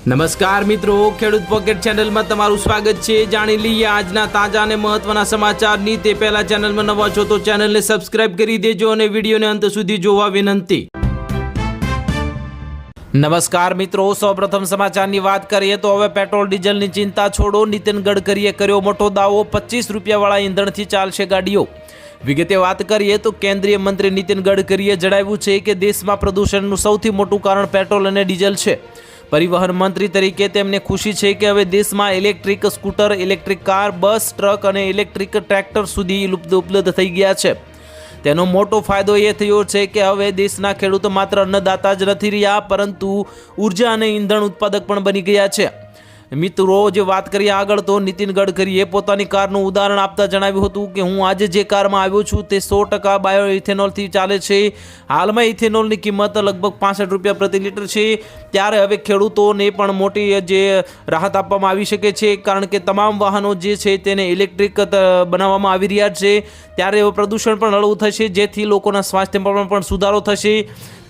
નમસ્કાર મિત્રો, ખેડૂત પોકેટ ચેનલમાં તમારું સ્વાગત છે। જાણી લઈએ આજના તાજા અને મહત્વના સમાચારની। તે પહેલા ચેનલમાં નવા છો તો ચેનલને સબસ્ક્રાઇબ કરી દેજો અને વિડીયોને અંત સુધી જોવા વિનંતી। નમસ્કાર મિત્રો, સૌપ્રથમ સમાચારની વાત કરીએ તો હવે પેટ્રોલ ડીઝલની ચિંતા છોડો। નીતિન ગડકરીએ કર્યો મોટો દાવો, 25 રૂપિયાવાળા ઈંધણથી ચાલશે ગાડીઓ। વિગતે વાત કરીએ તો કેન્દ્રીય મંત્રી નીતિન ગડકરીએ જણાવ્યું છે કે દેશમાં પ્રદૂષણનું સૌથી મોટું કારણ પેટ્રોલ અને ડીઝલ છે। પરિવહન મંત્રી તરીકે તેમને ખુશી છે કે હવે દેશમાં ઇલેક્ટ્રિક સ્કૂટર, ઇલેક્ટ્રિક કાર, બસ, ટ્રક અને ઇલેક્ટ્રિક ટ્રેક્ટર સુધી ઉપલબ્ધ થઈ ગયા છે। તેનો મોટો ફાયદો એ થયો છે કે હવે દેશના ખેડૂતો માત્ર અન્નદાતા જ નથી રહ્યા, પરંતુ ઉર્જા અને ઈંધણ ઉત્પાદક પણ બની ગયા છે। મિત્રો, જે વાત કરીએ આગળ તો નીતિન ગડકરીએ પોતાની કારનું ઉદાહરણ આપતા જણાવ્યું હતું કે હું આજે જે કારમાં આવ્યો છું તે 100% બાયો ઇથેનોલથી ચાલે છે। હાલમાં ઇથેનોલની કિંમત લગભગ 65 રૂપિયા પ્રતિ લીટર છે। ત્યારે હવે ખેડૂતોને પણ મોટી જે રાહત આપવામાં આવી શકે છે, કારણ કે તમામ વાહનો જે છે તેને ઇલેક્ટ્રિક બનાવવામાં આવી રહ્યા છે। ત્યારે હવે પ્રદૂષણ પણ હળવું થશે, જેથી લોકોના સ્વાસ્થ્યમાં પણ સુધારો થશે।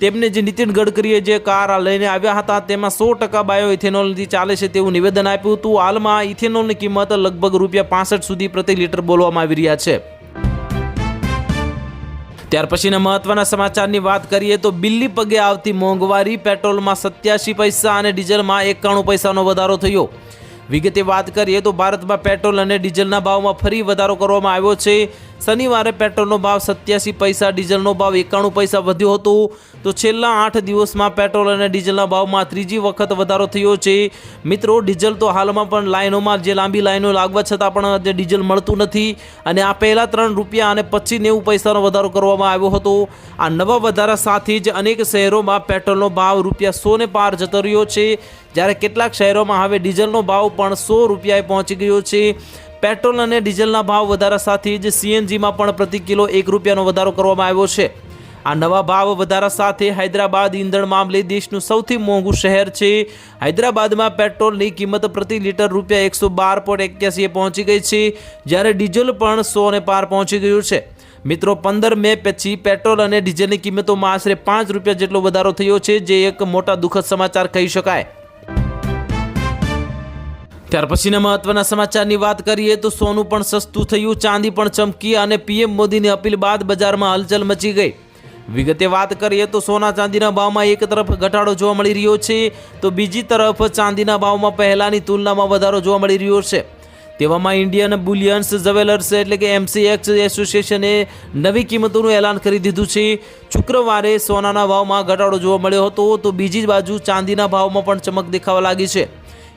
તેમને જે નીતિન ગડકરીએ જે કાર લઈને આવ્યા હતા તેમાં 100% બાયો ઇથેનોલથી ચાલે છે તેવું નિવેદન આપ્યું હતું। હાલમાં ઇથેનોલની કિંમત લગભગ ₹65 સુધી પ્રતિ લીટર બોલવામાં આવી રહ્યા છે। ત્યાર પછીના મહત્વના સમાચારની વાત કરીએ તો બિલ્લી પગે આવતી મોંઘવારી, પેટ્રોલમાં 87 પૈસા અને ડીઝલમાં 91 પૈસાનો વધારો થયો। વિગતે વાત કરીએ તો ભારતમાં પેટ્રોલ અને ડીઝલના ભાવમાં ફરી વધારો કરવામાં આવ્યો છે। શનિવારે પેટ્રોલનો ભાવ 87 પૈસા, ડીઝલનો ભાવ 91 પૈસા વધ્યો હતો। તો છેલ્લા 8 દિવસમાં પેટ્રોલ અને ડીઝલના ભાવમાં ત્રીજી વખત વધારો થયો છે। મિત્રો, ડીઝલ તો હાલમાં પણ લાઈનોમાં જે લાંબી લાઈનો લાગવા છતાં પણ જે ડીઝલ મળતું નથી, અને આ પહેલા 3 રૂપિયા અને પછી 90 પૈસાનો વધારો કરવામાં આવ્યો હતો। આ નવા વધારા સાથે જ અનેક શહેરોમાં પેટ્રોલનો ભાવ ₹100 ને પાર જતો રહ્યો છે, જ્યારે કેટલાક શહેરોમાં હવે ડીઝલનો ભાવ પણ 100 રૂપિયાએ પહોંચી ગયો છે। પેટ્રોલ અને ડીઝલના ભાવ વધારા સાથે જ સીએનજીમાં પણ પ્રતિ કિલો 1 રૂપિયાનો વધારો કરવામાં આવ્યો છે। આ નવા ભાવ વધારા સાથે હૈદરાબાદ ઈંધણ મામલે દેશનું સૌથી મોંઘું શહેર છે। હૈદરાબાદમાં પેટ્રોલની કિંમત પ્રતિ લીટર ₹112.81 પહોંચી ગઈ છે, જ્યારે ડીઝલ પણ 100 ને પાર પહોંચી ગયું છે। મિત્રો, 15 મે પછી પેટ્રોલ અને ડીઝલની કિંમતોમાં આશરે 5 રૂપિયા જેટલો વધારો થયો છે, જે એક મોટા દુઃખદ સમાચાર કહી શકાય। ત્યાર પછીના મહત્વના સમાચારની વાત કરીએ તો સોનું પણ સસ્તું થયું, ચાંદી પણ ચમકી અને પીએમ મોદીની અપીલ બાદ બજારમાં હલચલ મચી ગઈ। વિગતે વાત કરીએ તો સોના ચાંદીના ભાવમાં એક તરફ ઘટાડો જોવા મળી રહ્યો છે, તો બીજી તરફ ચાંદીના ભાવમાં પહેલાની તુલનામાં વધારો જોવા મળી રહ્યો છે। તેવામાં ઇન્ડિયન બુલિયન્સ જ્વેલર્સ એટલે કે MCX એસોસિએશને નવી કિંમતોનું એલાન કરી દીધું છે। શુક્રવારે સોનાના ભાવમાં ઘટાડો જોવા મળ્યો હતો, તો બીજી બાજુ ચાંદીના ભાવમાં પણ ચમક દેખાવા લાગી છે।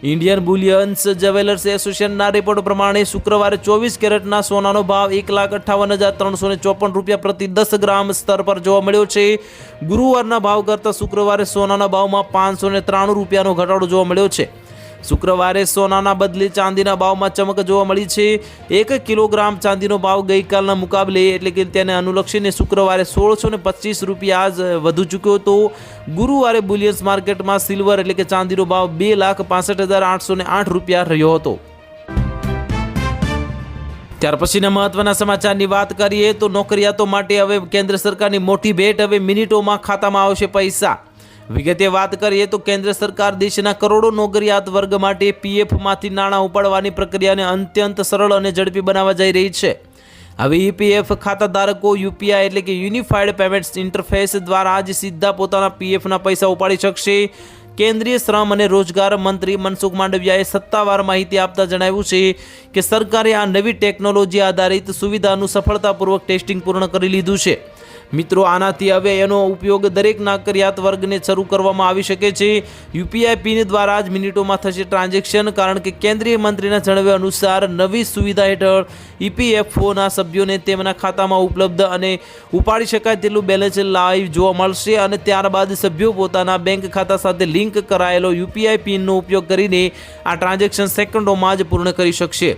ઇન્ડિયન બુલિયન્સ જ્વેલર્સ એસોસિએશનના રિપોર્ટ પ્રમાણે શુક્રવારે 24 કેરેટના સોનાનો ભાવ 1,58,354 રૂપિયા પ્રતિ 10 ગ્રામ સ્તર પર જોવા મળ્યો છે। ગુરુવારના ભાવ કરતાં શુક્રવારે સોનાના ભાવમાં 593 રૂપિયાનો ઘટાડો જોવા મળ્યો છે। શુક્રવારે સોનાના બદલે ચાંદીના ભાવમાં ચમક જોવા મળી છે। 1 કિલોગ્રામ ચાંદીનો ભાવ ગઈકાલના મુકાબલે એટલે કે તેને અનુલક્ષીને શુક્રવારે 1,625 રૂપિયા જ વધુ ચૂક્યો હતો। ગુરુવારે બુલિયન્સ માર્કેટમાં સિલ્વર એટલે કે ચાંદીનો ભાવ 2,65,808 રૂપિયા રહ્યો હતો। ત્યાર પછીના મહત્વના સમાચારની વાત કરીએ તો નોકરિયાતો માટે હવે કેન્દ્ર સરકારની મોટી ભેટ, હવે મિનિટોમાં ખાતામાં આવશે પૈસા। વિગતે વાત કરીએ તો કેન્દ્ર સરકાર દેશના કરોડો નોકરિયાત વર્ગ માટે પીએફમાંથી નાણાં ઉપાડવાની પ્રક્રિયાને અત્યંત સરળ અને ઝડપી બનાવવા જઈ રહી છે। હવે ઈપીએફ ખાતાધારકો યુપીઆઈ એટલે કે યુનિફાઈડ પેમેન્ટ્સ ઇન્ટરફેસ દ્વારા જ સીધા પોતાના પીએફના પૈસા ઉપાડી શકશે। કેન્દ્રીય શ્રમ અને રોજગાર મંત્રી મનસુખ માંડવિયાએ સત્તાવાર માહિતી આપતા જણાવ્યું છે કે સરકારે આ નવી ટેકનોલોજી આધારિત સુવિધાનું સફળતાપૂર્વક ટેસ્ટિંગ પૂર્ણ કરી લીધું છે। મિત્રો, આનાથી હવે એનો ઉપયોગ દરેક નોકરિયાત વર્ગને શરૂ કરવામાં આવી શકે છે। યુપીઆઈ પિન દ્વારા જ મિનિટોમાં થશે ટ્રાન્ઝેક્શન, કારણ કે કેન્દ્રીય મંત્રીના જણાવ્યા અનુસાર નવી સુવિધા હેઠળ ઈપીએફઓના સભ્યોને તેમના ખાતામાં ઉપલબ્ધ અને ઉપાડી શકાય તેટલું બેલેન્સ લાઈવ જોવા મળશે, અને ત્યારબાદ સભ્યો પોતાના બેંક ખાતા સાથે લિંક કરાયેલો યુપીઆઈ પિનનો ઉપયોગ કરીને આ ટ્રાન્ઝેક્શન સેકન્ડોમાં જ પૂર્ણ કરી શકશે।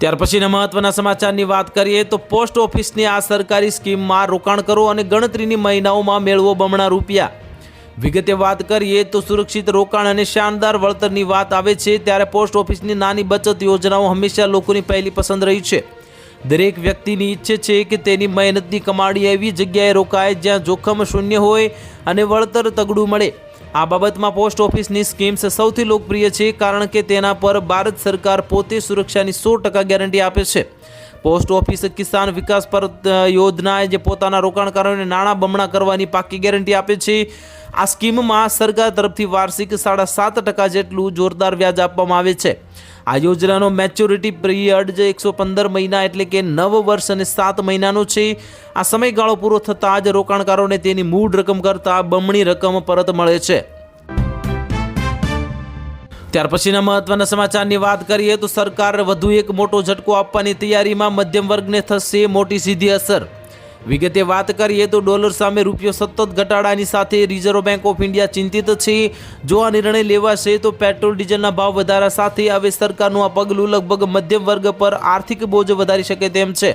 ત્યાર પછીના મહત્વના સમાચારની વાત કરીએ તો પોસ્ટ ઓફિસની આ સરકારી સ્કીમમાં રોકાણ કરો અને ગણતરીની મહિનાઓમાં મેળવો બમણા રૂપિયા। વિગતે વાત કરીએ તો સુરક્ષિત રોકાણ અને શાનદાર વળતરની વાત આવે છે ત્યારે પોસ્ટ ઓફિસની નાની બચત યોજનાઓ હંમેશા લોકોની પહેલી પસંદ રહી છે। દરેક વ્યક્તિની ઈચ્છે છે કે તેની મહેનતની કમાણી એવી જગ્યાએ રોકાય જ્યાં જોખમ શૂન્ય હોય અને વળતર તગડું મળે। આ બાબતમાં પોસ્ટ ઓફિસની સ્કીમ્સ સૌથી લોકપ્રિય છે, કારણ કે તેના પર ભારત સરકાર પોતે સુરક્ષાની 100% ગેરંટી આપે છે. પોસ્ટ ઓફિસ કિસાન વિકાસ પર યોજનાએ જે પોતાના રોકાણકારોને નાણાં બમણા કરવાની પાકી ગેરંટી આપે છે. આ સ્કીમમાં સરકાર તરફથી વાર્ષિક 7.5% જેટલું જોરદાર વ્યાજ આપવામાં આવે છે. આ યોજનાનો મેચ્યોરિટી પિરિયડ 115 મહિના એટલે કે 9 વર્ષ અને 7 મહિનાનો છે. આ સમયગાળો પૂરો થતાં જ રોકાણકારોને તેની મૂળ રકમ કરતાં બમણી રકમ પરત મળે છે. ત્યાર પછીના મહત્વના સમાચારની વાત કરીએ તો સરકાર વધુ એક મોટો ઝટકો આપવાની તૈયારીમાં. મધ્યમ વર્ગને થશે મોટી સીધી અસર. વિગતે વાત કરીએ તો ડોલર સામે રૂપિયો સતત ઘટાડાની સાથે રિઝર્વ બેંક ઓફ ઇન્ડિયા ચિંતિત છે. જો આ નિર્ણય લેવાશે તો પેટ્રોલ ડીઝલના ભાવ વધારા સાથે હવે સરકારનું આ પગલું લગભગ મધ્યમ વર્ગ પર આર્થિક બોજ વધારી શકે તેમ છે.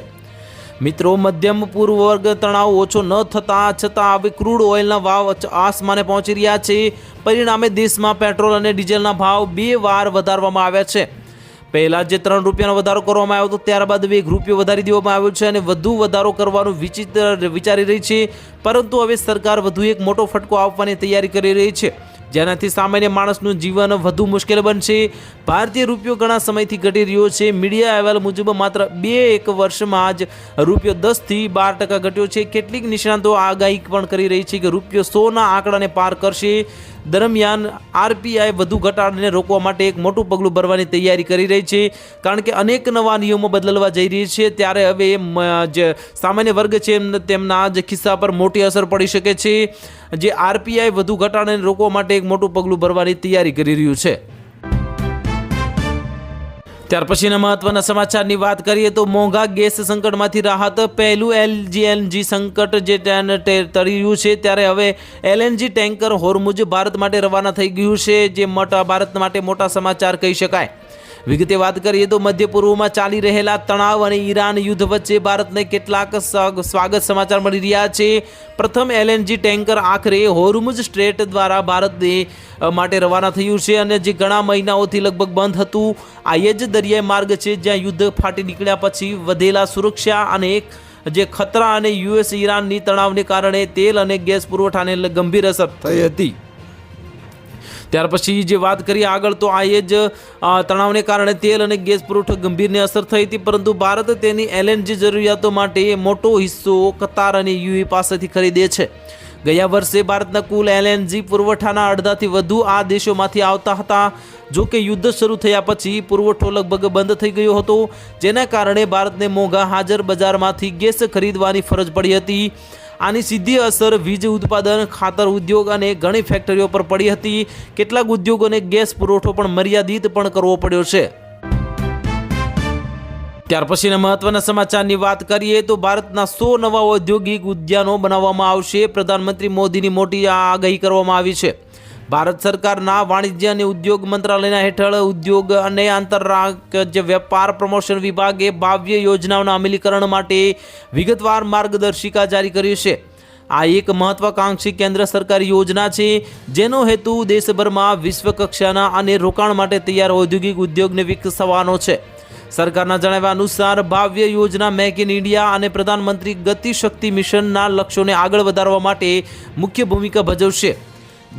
મિત્રો, મધ્યમ પૂર્વ વર્ગ તણાવ ઓછો ન થતાં છતાં હવે ક્રૂડ ઓઇલના ભાવ આસમાને પહોંચી રહ્યા છે. પરિણામે દેશમાં પેટ્રોલ અને ડીઝલના ભાવ 2 વાર વધારવામાં આવ્યા છે. પહેલાં જે 3 રૂપિયાનો વધારો કરવામાં આવ્યો હતો, ત્યારબાદ 1 રૂપિયો વધારી દેવામાં આવ્યો છે અને વધુ વધારો કરવાનું વિચારી રહી છે. પરંતુ હવે સરકાર વધુ એક મોટો ફટકો આપવાની તૈયારી કરી રહી છે, જેનાથી સામાન્ય માણસનું જીવન વધુ મુશ્કેલ બનશે. ભારતીય રૂપિયો ઘણા સમયથી ઘટી રહ્યો છે. મીડિયા અહેવાલ મુજબ માત્ર 2-1 વર્ષમાં જ રૂપિયો 10 થી 12% ઘટ્યો છે. કેટલીક નિષ્ણાતો આગાહી પણ કરી રહી છે કે રૂપિયો 100ના આંકડાને પાર કરશે. દરમિયાન આરબીઆઈ વધુ ઘટાડાને રોકવા માટે એક મોટું પગલું ભરવાની તૈયારી કરી રહી છે, કારણ કે અનેક નવા નિયમો બદલવા જઈ રહી છે. ત્યારે હવે જે સામાન્ય વર્ગ છે તેમના જ ખિસ્સા પર મોટી અસર પડી શકે છે. જે આરબીઆઈ વધુ ઘટાડાને રોકવા માટે એક મોટું પગલું ભરવાની તૈયારી કરી રહ્યું છે. ત્યાર પછીના મહત્વના સમાચારની વાત કરીએ તો મોંઘા ગેસ સંકટમાંથી રાહત. પહેલું એલએનજી સંકટ જે ટળી રહ્યું છે, ત્યારે હવે એલએનજી ટેન્કર હોર્મુઝ ભારત માટે રવાના થઈ ગયું છે, જે ભારત માટે મોટા સમાચાર કહી શકાય. વિગતે વાત કરીએ તો મધ્ય પૂર્વમાં ચાલી રહેલા તણાવ અને ઈરાન યુદ્ધ વચ્ચે ભારતને કેટલાક સ્વાગત સમાચાર મળી રહ્યા છે. પ્રથમ એલએનજી ટેન્કર આખરે હોર્મુઝ સ્ટ્રેટ દ્વારા ભારત માટે રવાના થયું છે, અને જે ઘણા મહિનાઓથી લગભગ બંધ હતું. આ એ જ દરિયાઈ માર્ગ છે જ્યાં યુદ્ધ ફાટી નીકળ્યા પછી વધેલા સુરક્ષા અને જે ખતરા અને યુએસ ઈરાનની તણાવને કારણે તેલ અને ગેસ પુરવઠાને ગંભીર અસર થઈ હતી. ત્યાર પછી જે વાત કરીએ આગળ, તો આ એ જ તણાવને કારણે તેલ અને ગેસ પુરવઠો ગંભીરને અસર થઈ હતી. પરંતુ ભારત તેની એલએનજી જરૂરિયાતો માટે મોટો હિસ્સો કતાર અને યુએઈ પાસેથી ખરીદે છે. ગયા વર્ષે ભારતના કુલ એલએનજી પુરવઠાના અડધાથી વધુ આ દેશોમાંથી આવતા હતા. જો કે યુદ્ધ શરૂ થયા પછી પુરવઠો લગભગ બંધ થઈ ગયો હતો, જેના કારણે ભારતને મોંઘા હાજર બજારમાંથી ગેસ ખરીદવાની ફરજ પડી હતી. આની સીધી અસર વીજ ઉત્પાદન, ખાતર ઉદ્યોગ અને ઘણી ફેક્ટરીઓ પર પડી હતી. કેટલાક ઉદ્યોગોને ગેસ પુરવઠો પણ મર્યાદિત પણ કરવો પડ્યો છે. ત્યાર પછીના મહત્વના સમાચારની વાત કરીએ તો ભારતના 100 નવા ઔદ્યોગિક ઉદ્યાનો બનાવવામાં આવશે. પ્રધાનમંત્રી મોદીની મોટી આગાહી કરવામાં આવી છે. ભારત સરકારના વાણિજ્ય અને ઉદ્યોગ મંત્રાલયના હેઠળ ઉદ્યોગ અને આંતરરાષ્ટ્રીય વેપાર પ્રમોશન વિભાગે ભાવ્ય યોજનાઓના અમલીકરણ માટે વિગતવાર માર્ગદર્શિકા જારી કરી છે. આ એક મહત્વાકાંક્ષી કેન્દ્ર સરકારી યોજના છે, જેનો હેતુ દેશભરમાં વિશ્વકક્ષાના અને રોકાણ માટે તૈયાર ઔદ્યોગિક ઉદ્યોગને વિકસાવવાનો છે. સરકારના જણાવ્યા અનુસાર ભાવ્ય યોજના મેક ઇન ઇન્ડિયા અને પ્રધાનમંત્રી ગતિ શક્તિ મિશનના લક્ષ્યોને આગળ વધારવા માટે મુખ્ય ભૂમિકા ભજવશે,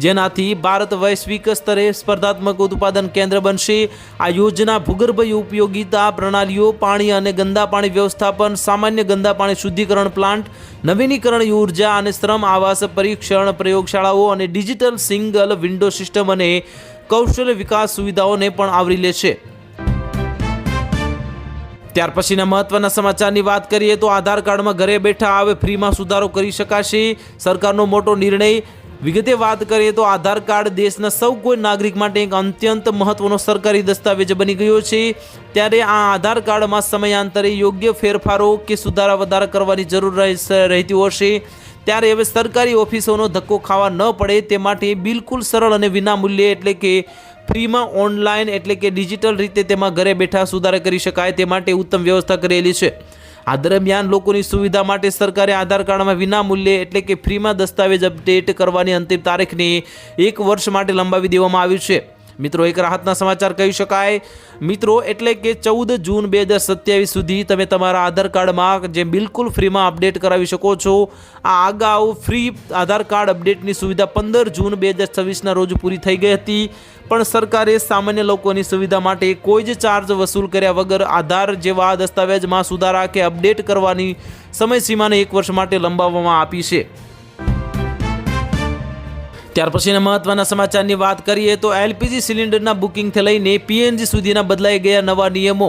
જેનાથી ભારત વૈશ્વિક સ્તરે સ્પર્ધાત્મક ઉત્પાદન કેન્દ્ર બનશે. આ યોજના ભૂગર્ભ ઉપયોગિતા પ્રણાલીઓ, પાણી અને ગંદા પાણી વ્યવસ્થાપન, સામાન્ય ગંદા પાણી શુદ્ધિકરણ પ્લાન્ટ, નવીનીકરણ ઉર્જા અને શ્રમ આવાસ પરીક્ષણ પ્રયોગશાળાઓ અને ડિજિટલ સિંગલ વિન્ડો સિસ્ટમ અને કૌશલ્ય વિકાસ સુવિધાઓને પણ આવરી લેશે. ત્યાર પછીના મહત્વના સમાચારની વાત કરીએ તો આધાર કાર્ડમાં ઘરે બેઠા હવે ફ્રીમાં સુધારો કરી શકાશે. સરકારનો મોટો નિર્ણય. વિગતે વાત કરીએ તો આધાર કાર્ડ દેશના સૌ કોઈ નાગરિક માટે એક અત્યંત મહત્વનો સરકારી દસ્તાવેજ બની ગયો છે. ત્યારે આ આધાર કાર્ડમાં સમયાંતરે યોગ્ય ફેરફારો કે સુધારા વધારા કરવાની જરૂર રહેતી હશે. ત્યારે હવે સરકારી ઓફિસોનો ધક્કો ખાવા ન પડે તે માટે બિલકુલ સરળ અને વિનામૂલ્યે એટલે કે ફ્રીમાં ઓનલાઈન એટલે કે ડિજિટલ રીતે તેમાં ઘરે બેઠા સુધારા કરી શકાય તે માટે ઉત્તમ વ્યવસ્થા કરેલી છે. આ દરમિયાન લોકોની સુવિધા માટે સરકારે આધાર કાર્ડમાં વિનામૂલ્યે એટલે કે ફ્રીમાં દસ્તાવેજ અપડેટ કરવાની અંતિમ તારીખને 1 વર્ષ માટે લંબાવી દેવામાં આવ્યું છે. મિત્રો, એક રાહતના સમાચાર કહી શકાય મિત્રો, એટલે કે 14 જૂન 2027 સુધી તમે તમારા આધાર કાર્ડમાં જે બિલકુલ ફ્રીમાં અપડેટ કરાવી શકો છો. આ અગાઉ ફ્રી આધાર કાર્ડ અપડેટની સુવિધા 15 જૂન 2026ના રોજ પૂરી થઈ ગઈ હતી, પણ સરકારે સામાન્ય લોકોની સુવિધા માટે કોઈ જ ચાર્જ વસૂલ કર્યા વગર આધાર જેવા દસ્તાવેજમાં સુધારા કે અપડેટ કરવાની સમયસીમાને 1 વર્ષ માટે લંબાવવામાં આપી છે. ત્યાર પછીના મહત્વના સમાચારની વાત કરીએ તો એલપીજી સિલિન્ડરના બુકિંગથી લઈને પીએનજી સુધીના બદલાઈ ગયા નવા નિયમો.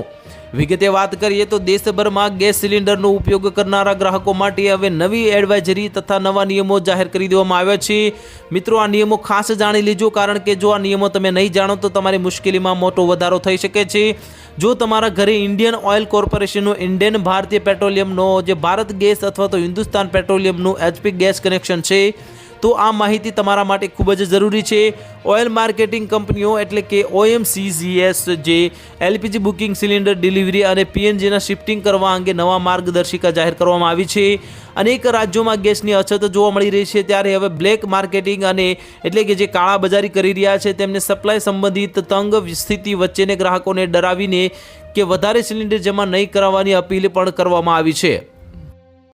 વિગતે વાત કરીએ તો દેશભરમાં ગેસ સિલિન્ડરનો ઉપયોગ કરનારા ગ્રાહકો માટે હવે નવી એડવાઇઝરી તથા નવા નિયમો જાહેર કરી દેવામાં આવ્યા છે. મિત્રો, આ નિયમો ખાસ જાણી લેજો, કારણ કે જો આ નિયમો તમે નહીં જાણો તો તમારી મુશ્કેલીમાં મોટો વધારો થઈ શકે છે. જો તમારા ઘરે ઇન્ડિયન ઓઇલ કોર્પોરેશનનો ઇન્ડિયન ભારતીય પેટ્રોલિયમનો જે ભારત ગેસ અથવા તો હિન્દુસ્તાન પેટ્રોલિયમનું એચપી ગેસ કનેક્શન છે તો આ માહિતી તમારા માટે ખૂબ જ જરૂરી છે. ઓઇલ માર્કેટિંગ કંપનીઓ એટલે કે OMCGS જે એલપીજી બુકિંગ, સિલિન્ડર ડિલિવરી અને પીએનજીના શિફ્ટિંગ કરવા અંગે નવા માર્ગદર્શિકા જાહેર કરવામાં આવી છે. અનેક રાજ્યોમાં ગેસની અછત જોવા મળી રહી છે, ત્યારે હવે બ્લેક માર્કેટિંગ અને એટલે કે જે કાળાબજારી કરી રહ્યા છે તેમને સપ્લાય સંબંધિત તંગ સ્થિતિ વચ્ચેને ગ્રાહકોને ડરાવીને કે વધારે સિલિન્ડર જમા નહીં કરાવવાની અપીલ પણ કરવામાં આવી છે.